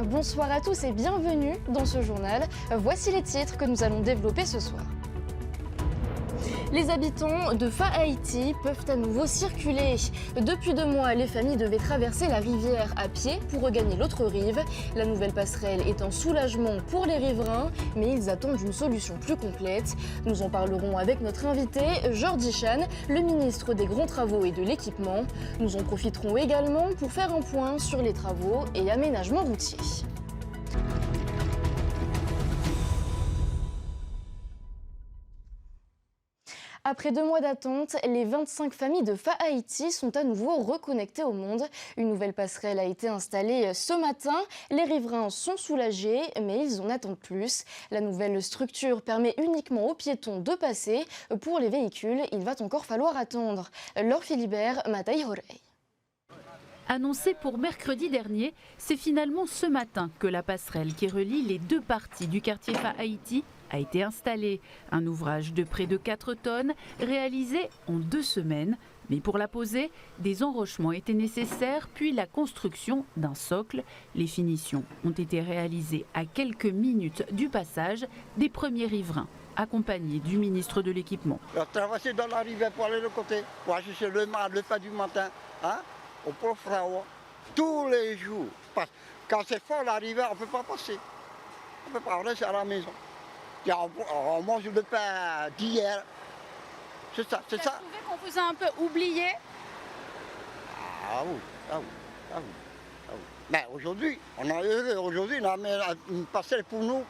bonsoir à tous et bienvenue dans ce journal. Voici les titres que nous allons développer ce soir. Les habitants de Fa'aïti peuvent à nouveau circuler. Depuis 2 mois, les familles devaient traverser la rivière à pied pour regagner l'autre rive. La nouvelle passerelle est un soulagement pour les riverains, mais ils attendent une solution plus complète. Nous en parlerons avec notre invité, Jordi Chan, le ministre des Grands Travaux et de l'Équipement. Nous en profiterons également pour faire un point sur les travaux et aménagements routiers. Après 2 mois d'attente, les 25 familles de Fa'aïti sont à nouveau reconnectées au monde. Une nouvelle passerelle a été installée ce matin. Les riverains sont soulagés, mais ils en attendent plus. La nouvelle structure permet uniquement aux piétons de passer. Pour les véhicules, il va encore falloir attendre. Laure Philibert, Matai Horei. Annoncé pour mercredi dernier, c'est finalement ce matin que la passerelle qui relie les 2 parties du quartier Fa'aïti a été installée. Un ouvrage de près de 4 tonnes, réalisé en 2 semaines. Mais pour la poser, des enrochements étaient nécessaires, puis la construction d'un socle. Les finitions ont été réalisées à quelques minutes du passage des premiers riverains, accompagnés du ministre de l'Équipement. Traverser dans la rivière pour aller de l'autre côté, pour aller chercher le pain du matin, au pauvre tous les jours. Parce que quand c'est fort la rivière, on ne peut pas passer. On ne peut pas rester à la maison. On mange le pain d'hier. C'est ça. Vous trouvez qu'on vous a un peu oublié? Ah oui. Mais aujourd'hui, on a heureux. Aujourd'hui, on a une passerelle pour nous,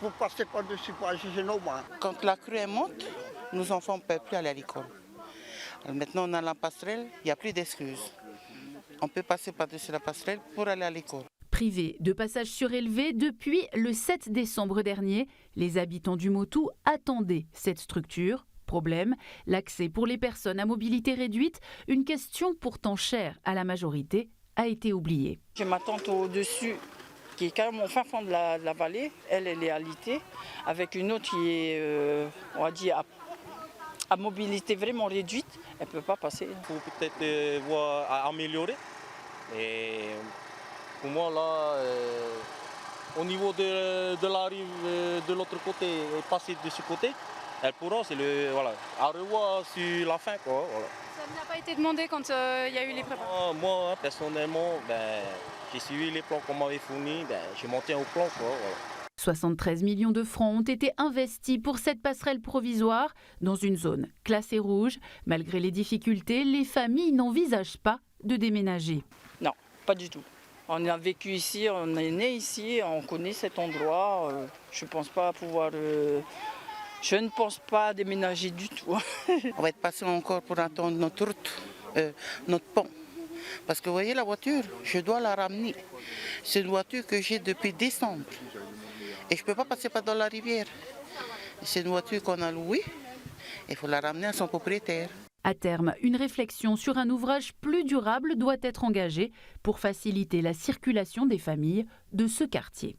pour passer par-dessus, pour aller chercher nos mains. Quand la crue monte, nos enfants ne peuvent plus aller à l'école. Maintenant, on a la passerelle, il n'y a plus d'excuses. On peut passer par-dessus la passerelle pour aller à l'école. Privés de passage surélevé depuis le 7 décembre dernier, les habitants du Motu attendaient cette structure. Problème, l'accès pour les personnes à mobilité réduite, une question pourtant chère à la majorité, a été oubliée. J'ai ma tante au-dessus, qui est carrément au fin fond de la vallée. Elle est alitée, avec une autre qui est, on va dire, à mobilité vraiment réduite. Elle ne peut pas passer. Il faut peut-être voir améliorer. Et pour moi, là, au niveau de la rive de l'autre côté, passer de ce côté, elles pourront, à revoir sur la fin, quoi. Voilà. Ça n'a pas été demandé quand il y a eu les préparatifs? Moi, personnellement, j'ai suivi les plans qu'on m'avait fournis, je m'en tiens au plan, quoi. Voilà. 73 millions de francs ont été investis pour cette passerelle provisoire dans une zone classée rouge. Malgré les difficultés, les familles n'envisagent pas de déménager. Non, pas du tout. On a vécu ici, on est né ici, on connaît cet endroit. Je ne pense pas pouvoir... je ne pense pas déménager du tout. On va être patient encore pour attendre notre route, notre pont. Parce que vous voyez la voiture, je dois la ramener. C'est une voiture que j'ai depuis décembre. Et je ne peux pas passer par dans la rivière. C'est une voiture qu'on a louée. Il faut la ramener à son propriétaire. À terme, une réflexion sur un ouvrage plus durable doit être engagée pour faciliter la circulation des familles de ce quartier.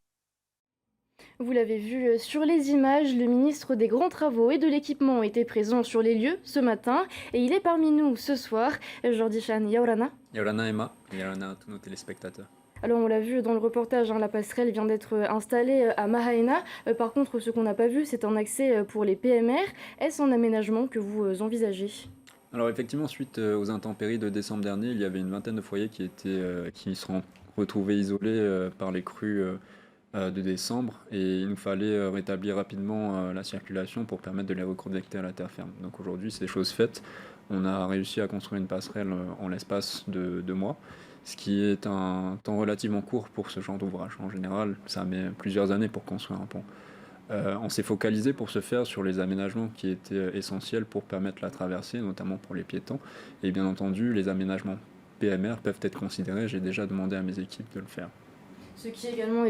Vous l'avez vu sur les images, le ministre des Grands Travaux et de l'Équipement était présent sur les lieux ce matin et il est parmi nous ce soir. Jordi Chan, Yaorana. Yaorana Emma, Yaorana à tous nos téléspectateurs. Alors on l'a vu dans le reportage, la passerelle vient d'être installée à Mahaena. Par contre, ce qu'on n'a pas vu, c'est un accès pour les PMR. Est-ce un aménagement que vous envisagez ? Alors effectivement, suite aux intempéries de décembre dernier, il y avait une vingtaine de foyers qui se sont retrouvés isolés par les crues de décembre et il nous fallait rétablir rapidement la circulation pour permettre de les reconnecter à la terre ferme. Donc aujourd'hui, c'est chose faite. On a réussi à construire une passerelle en l'espace de 2 mois. Ce qui est un temps relativement court pour ce genre d'ouvrage. En général, ça met plusieurs années pour construire un pont. On s'est focalisé pour ce faire sur les aménagements qui étaient essentiels pour permettre la traversée, notamment pour les piétons. Et bien entendu, les aménagements PMR peuvent être considérés. J'ai déjà demandé à mes équipes de le faire. Ce qui est également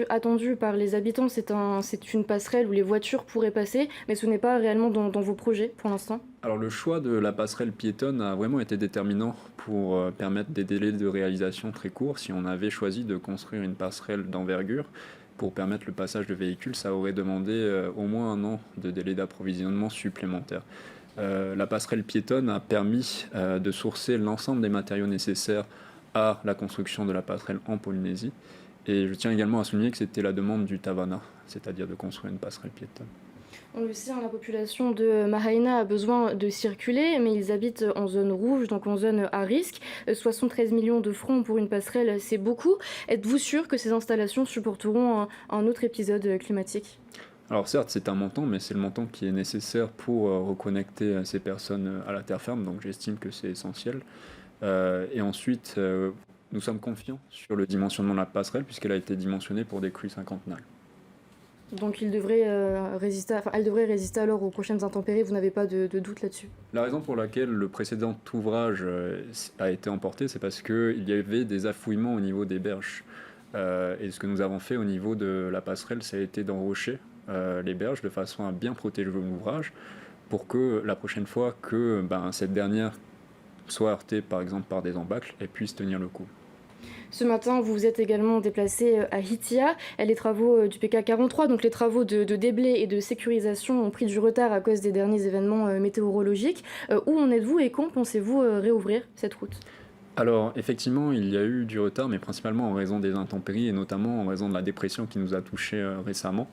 attendu par les habitants, c'est une passerelle où les voitures pourraient passer, mais ce n'est pas réellement dans vos projets pour l'instant. Alors le choix de la passerelle piétonne a vraiment été déterminant pour permettre des délais de réalisation très courts. Si on avait choisi de construire une passerelle d'envergure pour permettre le passage de véhicules, ça aurait demandé au moins 1 an de délai d'approvisionnement supplémentaire. La passerelle piétonne a permis de sourcer l'ensemble des matériaux nécessaires à la construction de la passerelle en Polynésie. Et je tiens également à souligner que c'était la demande du Tavana, c'est-à-dire de construire une passerelle piétonne. On le sait, la population de Mahaina a besoin de circuler, mais ils habitent en zone rouge, donc en zone à risque. 73 millions de francs pour une passerelle, c'est beaucoup. Êtes-vous sûr que ces installations supporteront un autre épisode climatique ? Alors certes, c'est un montant, mais c'est le montant qui est nécessaire pour reconnecter ces personnes à la terre ferme, donc j'estime que c'est essentiel. Et ensuite, nous sommes confiants sur le dimensionnement de la passerelle, puisqu'elle a été dimensionnée pour des crues cinquantennales. Donc elle devrait résister alors aux prochaines intempéries, vous n'avez pas de doute là-dessus? La raison pour laquelle le précédent ouvrage a été emporté, c'est parce qu'il y avait des affouillements au niveau des berges. Et ce que nous avons fait au niveau de la passerelle, ça a été d'enrocher les berges de façon à bien protéger l'ouvrage pour que la prochaine fois que cette dernière soit heurtée par exemple par des embâcles, elle puisse tenir le coup. Ce matin, vous vous êtes également déplacé à Hitia. Les travaux du PK 43, donc les travaux de déblai et de sécurisation ont pris du retard à cause des derniers événements météorologiques. Où en êtes-vous et quand pensez-vous réouvrir cette route ? Alors effectivement, il y a eu du retard, mais principalement en raison des intempéries et notamment en raison de la dépression qui nous a touchés récemment.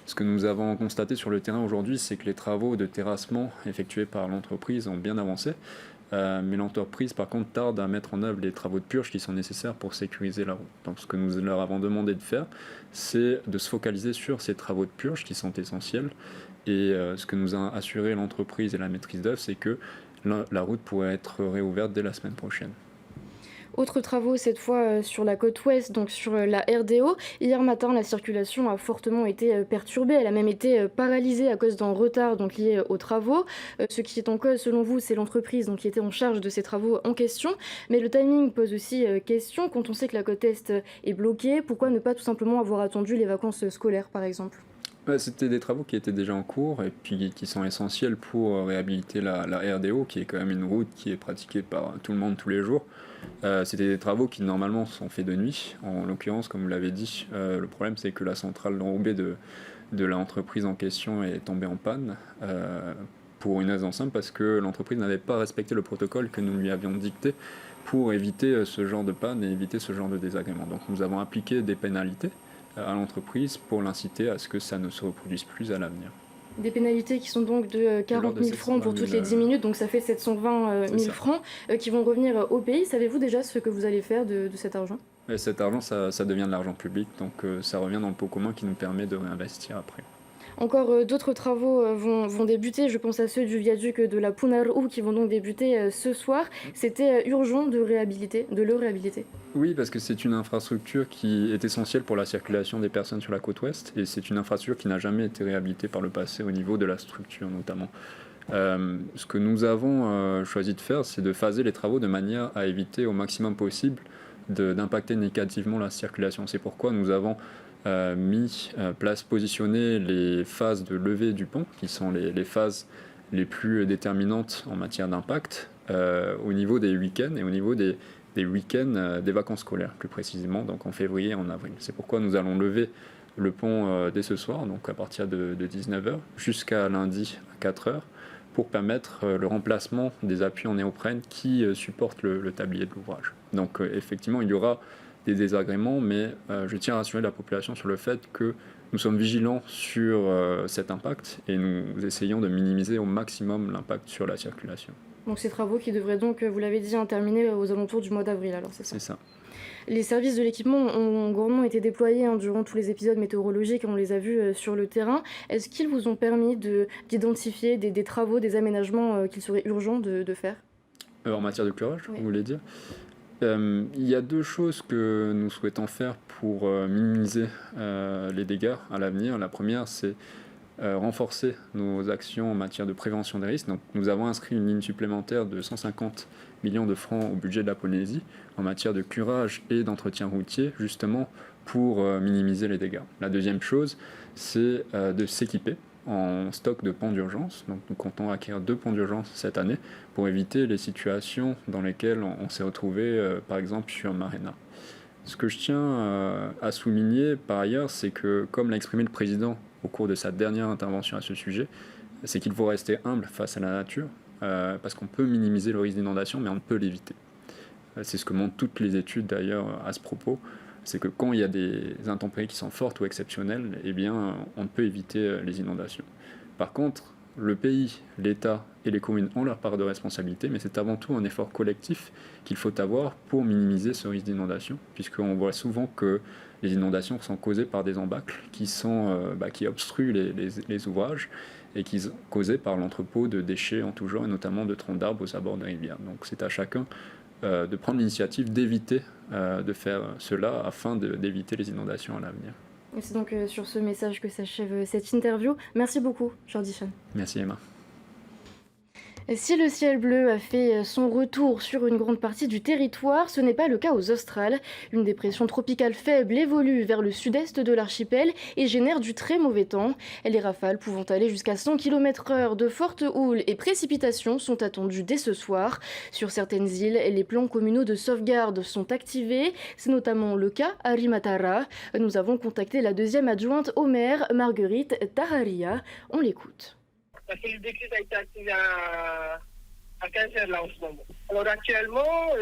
Ce que nous avons constaté sur le terrain aujourd'hui, c'est que les travaux de terrassement effectués par l'entreprise ont bien avancé. Mais l'entreprise, par contre, tarde à mettre en œuvre les travaux de purge qui sont nécessaires pour sécuriser la route. Donc ce que nous leur avons demandé de faire, c'est de se focaliser sur ces travaux de purge qui sont essentiels. Et ce que nous a assuré l'entreprise et la maîtrise d'œuvre, c'est que la route pourrait être réouverte dès la semaine prochaine. Autres travaux, cette fois sur la côte ouest, donc sur la RDO. Hier matin, la circulation a fortement été perturbée. Elle a même été paralysée à cause d'un retard donc, lié aux travaux. Ce qui est en cause, selon vous, c'est l'entreprise donc, qui était en charge de ces travaux en question. Mais le timing pose aussi question. Quand on sait que la côte est est bloquée, pourquoi ne pas tout simplement avoir attendu les vacances scolaires, par exemple ? C'était des travaux qui étaient déjà en cours et puis qui sont essentiels pour réhabiliter la RDO, qui est quand même une route qui est pratiquée par tout le monde tous les jours. C'était des travaux qui normalement sont faits de nuit. En l'occurrence, comme vous l'avez dit, le problème c'est que la centrale d'enrobé de l'entreprise en question est tombée en panne pour une raison simple, parce que l'entreprise n'avait pas respecté le protocole que nous lui avions dicté pour éviter ce genre de panne et éviter ce genre de désagrément. Donc nous avons appliqué des pénalités à l'entreprise pour l'inciter à ce que ça ne se reproduise plus à l'avenir. Des pénalités qui sont donc de 40 000 francs pour toutes les 10 minutes, donc ça fait 720 000 francs qui vont revenir au pays. Savez-vous déjà ce que vous allez faire de cet argent ? Et cet argent, ça devient de l'argent public, donc ça revient dans le pot commun qui nous permet de réinvestir après. Encore d'autres travaux vont débuter, je pense à ceux du viaduc de la Punarou qui vont donc débuter ce soir. C'était urgent de le réhabiliter. Oui, parce que c'est une infrastructure qui est essentielle pour la circulation des personnes sur la côte ouest, et c'est une infrastructure qui n'a jamais été réhabilitée par le passé au niveau de la structure notamment. Ce que nous avons choisi de faire, c'est de phaser les travaux de manière à éviter au maximum possible d'impacter négativement la circulation. C'est pourquoi nous avons positionné les phases de levée du pont, qui sont les phases les plus déterminantes en matière d'impact, au niveau des week-ends et au niveau des week-ends des vacances scolaires, plus précisément, donc en février et en avril. C'est pourquoi nous allons lever le pont dès ce soir, donc à partir de 19h, jusqu'à lundi à 4h, pour permettre le remplacement des appuis en néoprène qui supportent le tablier de l'ouvrage. Donc effectivement, il y aura des désagréments, mais je tiens à rassurer la population sur le fait que nous sommes vigilants sur cet impact et nous essayons de minimiser au maximum l'impact sur la circulation. Donc ces travaux qui devraient donc, vous l'avez dit, terminer aux alentours du mois d'avril, alors c'est ça ? C'est ça. Les services de l'équipement ont grandement été déployés durant tous les épisodes météorologiques, on les a vus sur le terrain. Est-ce qu'ils vous ont permis d'identifier des travaux, des aménagements qu'il serait urgent de faire ? En matière de curage, oui. Vous voulez dire ? Il y a deux choses que nous souhaitons faire pour minimiser les dégâts à l'avenir. La première, c'est renforcer nos actions en matière de prévention des risques. Donc, nous avons inscrit une ligne supplémentaire de 150 millions de francs au budget de la Polynésie en matière de curage et d'entretien routier, justement pour minimiser les dégâts. La deuxième chose, c'est de s'équiper en stock de ponts d'urgence. Donc nous comptons acquérir 2 ponts d'urgence cette année pour éviter les situations dans lesquelles on s'est retrouvé, par exemple, sur Mahaina. Ce que je tiens à souligner par ailleurs, c'est que, comme l'a exprimé le président au cours de sa dernière intervention à ce sujet, c'est qu'il faut rester humble face à la nature, parce qu'on peut minimiser le risque d'inondation, mais on ne peut l'éviter. C'est ce que montrent toutes les études d'ailleurs à ce propos. c'est que quand il y a des intempéries qui sont fortes ou exceptionnelles, eh bien, on ne peut éviter les inondations. Par contre, le pays, l'État et les communes ont leur part de responsabilité, mais c'est avant tout un effort collectif qu'il faut avoir pour minimiser ce risque d'inondation, puisqu'on voit souvent que les inondations sont causées par des embâcles qui obstruent les ouvrages et qui sont causées par l'entrepôt de déchets en tout genre, et notamment de troncs d'arbres aux abords des rivières. Donc c'est à chacun de prendre l'initiative d'éviter de faire cela afin d'éviter les inondations à l'avenir. Et c'est donc sur ce message que s'achève cette interview. Merci beaucoup, Jordi Chan. Merci Emma. Si le ciel bleu a fait son retour sur une grande partie du territoire, ce n'est pas le cas aux Australes. Une dépression tropicale faible évolue vers le sud-est de l'archipel et génère du très mauvais temps. Les rafales pouvant aller jusqu'à 100 km/h, de fortes houles et précipitations sont attendues dès ce soir. Sur certaines îles, les plans communaux de sauvegarde sont activés. C'est notamment le cas à Rimatara. Nous avons contacté la deuxième adjointe au maire, Marguerite Taharia. On l'écoute. La cellule de crise a été activée à 15h là en ce moment. Alors actuellement,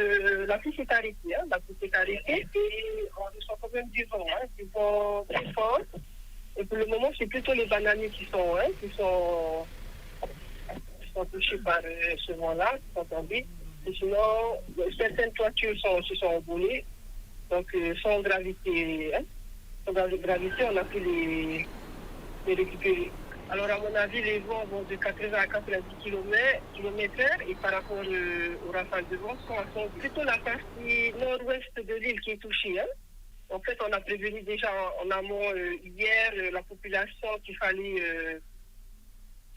la pluie s'est arrêtée. La pluie s'est arrêtée et on ressent quand même du vent très fort. Et pour le moment, c'est plutôt les bananiers qui sont touchés par ce vent-là, qui sont tombés. Et sinon, certaines toitures se sont envolées. Donc sans gravité, on a pu les récupérer. Alors, à mon avis, les vents vont de 80 à 90 km/h et par rapport aux rafales de vent, sont plutôt la partie nord-ouest de l'île qui est touchée. En fait, on a prévenu déjà en amont hier la population qu'il fallait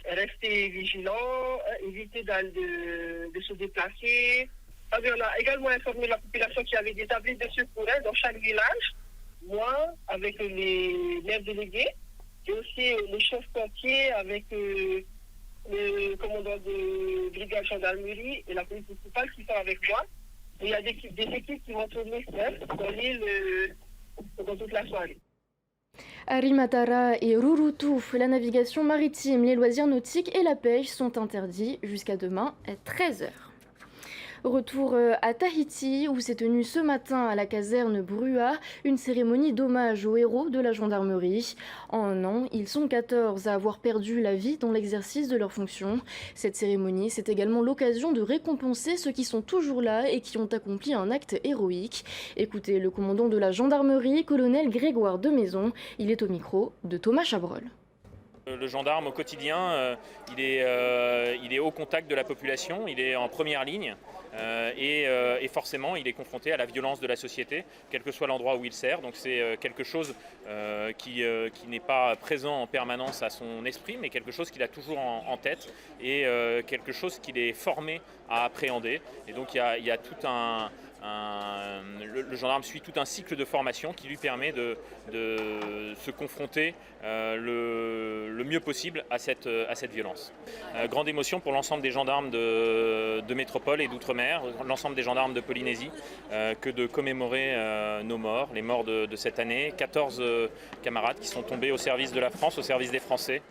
rester vigilant, éviter de se déplacer. On a également informé la population qu'il y avait des abris de secours dans chaque village, moi, avec les maires délégués. Et aussi les chefs-pompiers avec le commandant de brigade gendarmerie et la police municipale qui sont avec moi. Et il y a des équipes qui vont tourner dans l'île pendant toute la soirée. À Rimatara et Rurutu, la navigation maritime, les loisirs nautiques et la pêche sont interdits jusqu'à demain à 13h. Retour à Tahiti, où s'est tenue ce matin à la caserne Brua une cérémonie d'hommage aux héros de la gendarmerie. En un an, ils sont 14 à avoir perdu la vie dans l'exercice de leurs fonctions. Cette cérémonie, c'est également l'occasion de récompenser ceux qui sont toujours là et qui ont accompli un acte héroïque. Écoutez le commandant de la gendarmerie, colonel Grégoire Demaison. Il est au micro de Thomas Chabrol. Le gendarme au quotidien, il est au contact de la population, il est en première ligne et forcément il est confronté à la violence de la société, quel que soit l'endroit où il sert. Donc c'est quelque chose qui n'est pas présent en permanence à son esprit, mais quelque chose qu'il a toujours en tête et quelque chose qu'il est formé à appréhender. Et donc il y a tout le gendarme suit tout un cycle de formation qui lui permet de se confronter le mieux possible à cette violence. Grande émotion pour l'ensemble des gendarmes de métropole et d'outre-mer, l'ensemble des gendarmes de Polynésie, que de commémorer nos morts, les morts de cette année. 14 camarades qui sont tombés au service de la France, au service des Français.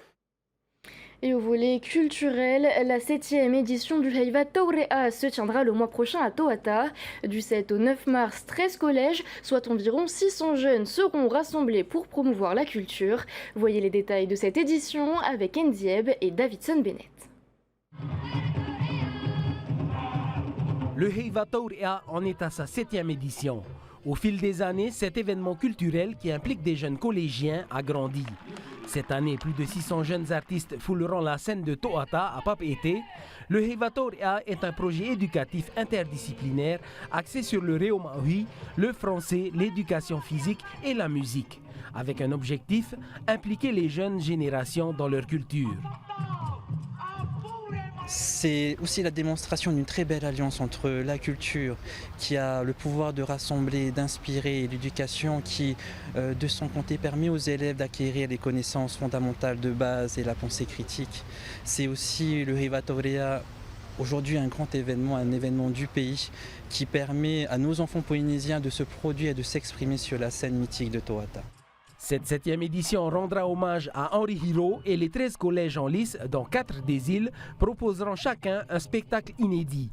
Et au volet culturel, la 7e édition du Heiva Taurea se tiendra le mois prochain à Toata. Du 7 au 9 mars, 13 collèges, soit environ 600 jeunes, seront rassemblés pour promouvoir la culture. Voyez les détails de cette édition avec Ndieb et Davidson Bennett. Le Heiva Taurea en est à sa 7e édition. Au fil des années, cet événement culturel qui implique des jeunes collégiens a grandi. Cette année, plus de 600 jeunes artistes fouleront la scène de Toata à Papeete. Le Heiva Taurea est un projet éducatif interdisciplinaire axé sur le reo maui, le français, l'éducation physique et la musique, avec un objectif, impliquer les jeunes générations dans leur culture. C'est aussi la démonstration d'une très belle alliance entre la culture qui a le pouvoir de rassembler, d'inspirer, et l'éducation qui, de son côté, permet aux élèves d'acquérir les connaissances fondamentales de base et la pensée critique. C'est aussi le Heiva Taurea, aujourd'hui un grand événement, un événement du pays qui permet à nos enfants polynésiens de se produire et de s'exprimer sur la scène mythique de Toata. Cette 7e édition rendra hommage à Henri Hiro et les 13 collèges en lice dans 4 des îles proposeront chacun un spectacle inédit.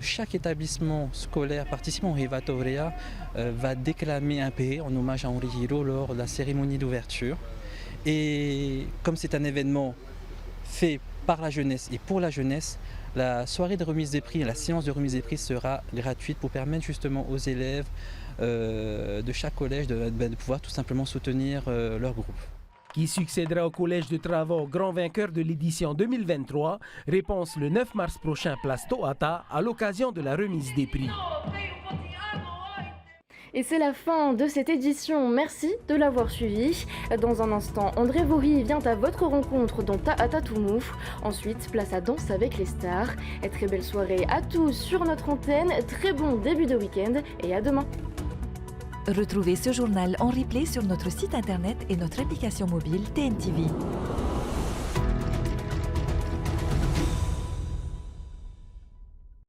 Chaque établissement scolaire participant au Hiva Taurea va déclamer un pé en hommage à Henri Hiro lors de la cérémonie d'ouverture. Et comme c'est un événement fait par la jeunesse et pour la jeunesse, la soirée de remise des prix, la séance de remise des prix sera gratuite pour permettre justement aux élèves de chaque collège de pouvoir tout simplement soutenir leur groupe. Qui succédera au Collège de Travaux, grand vainqueur de l'édition 2023. Réponse le 9 mars prochain, place Toata, à l'occasion de la remise des prix. Et c'est la fin de cette édition. Merci de l'avoir suivi. Dans un instant, André Vaury vient à votre rencontre dans Ta'ata Toumouf. Ensuite, place à Danse avec les stars. Et très belle soirée à tous sur notre antenne. Très bon début de week-end et à demain. Retrouvez ce journal en replay sur notre site internet et notre application mobile TNTV.